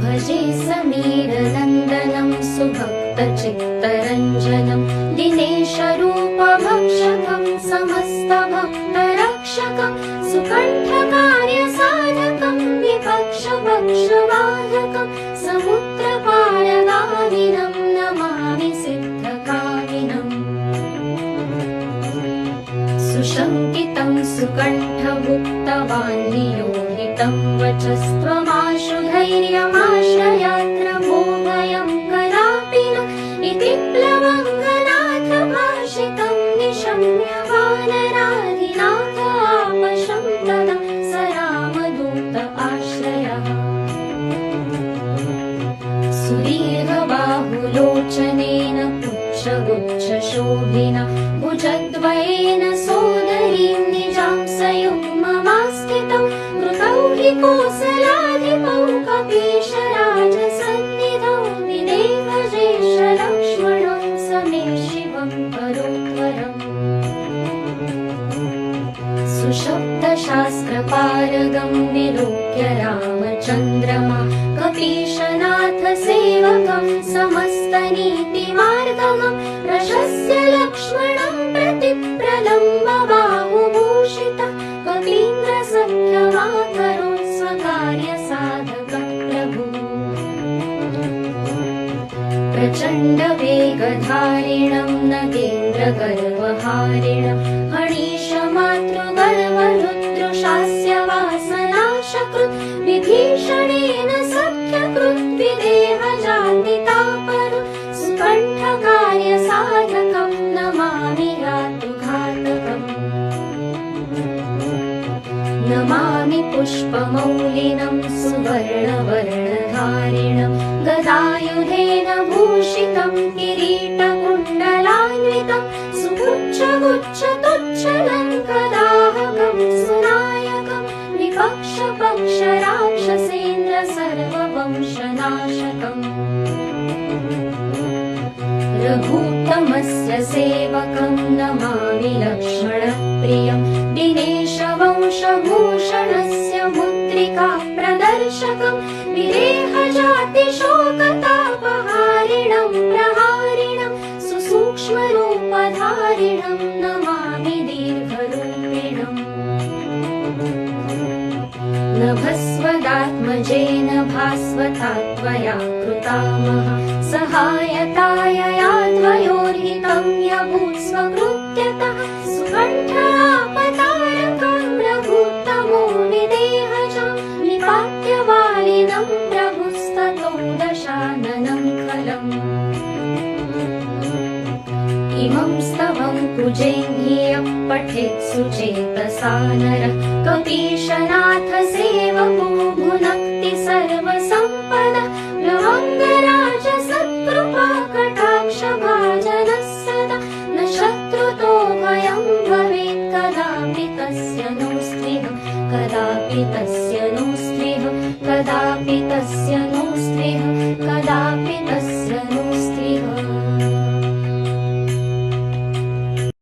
भजे समीरनन्दनं सुभक्तचित्तरञ्जनं दिनेशरूपभक्षकं समस्तभक्तरक्षकं सुकण्ठकार्यसाधकं विपक्षभक्षवाहकं समुद्रपारगामिनं नमामि सिद्धकामिनम् सुशङ्कितं सुकण्ठभुक्तवान्नियोगितं वचस्त्वमाशु धैर्यमाश्रयात्र भोभयं कदापि न इति प्लवङ्गनाथभाषितं निशम्य वानराधिनाथ आपशं तदा स रामदूत आश्रयः सुदीर्घबाहुलोचनेन पुच्छगुच्छशोभिना भुजद्वयेन सोदरीं निजां सयुग्ममास्थितं कृतौ हि कोसलाधिपौ कपीशराजसन्निधौ विदेहजेशलक्ष्मणौ समे शिवं परोत्तरम् सुशब्दशास्त्रपारगं विलोक्य रामचन्द्रमा कपीशनाथसेवकं समस्तनीतिमार्गगं प्रशस्य लक्ष्मणं प्रति प्रलम्बबाहुभूषितः कपीन्द्रसख्यमाकरोत् स्वकार्यसाधकः प्रभुः प्रचण्डवेगधारिणं नगेन्द्रगर्वहारिणं हणीशमातृगर्वरुद्रुशास्य वासनाशकृत् विभीषणेन सख्यकृत् विदेहजातितापरु सुकण्ठकार्यसाधकं नमामि यातुघातकम् नमामि पुष्पमौलिनं सुवर्णवर्णधारिणं गदायुधेन भूषितं किरीटकुण्डलान्वितं सुपुच्छगुच्छतुच्छलङ्कदाहकं सुनायकं विपक्षपक्षराक्षसेन्द्र सर्ववंशनाशकम् रघूत्तमस्य सेवकं नमामि लक्ष्मणप्रियं दिनेशवंशभूषणस्य मुद्रिका प्रदर्शकं विदेहजातिशोकतापहारिणं प्रहारिणं सुसूक्ष्मरूपधारिणं नमामि दीर्घरूपिणम् नभस्वदात्मजेन भास्वता त्वया कृतामः सहायताय याद्वयोर्हितं यभूत् स्वकृत्यतः सुकण्ठापतारकं रघुत्तमो विदेहजां निपात्यवालिनं प्रभुस्ततो दशाननं खलम् इमं स्तवं कुजेह्यः पठेत् सुचेतसा नरः कपीशनाथसेवको भुनक्ति सर्वसम्पदः लवङ्गराजसत्कृपाकटाक्षभाजनः सदा न शत्रुतो भयं भवेत् कदापि तस्य नो स्त्रियः कदापि तस्य नो स्त्रियः कदापि तस्य नो स्त्रियः कदा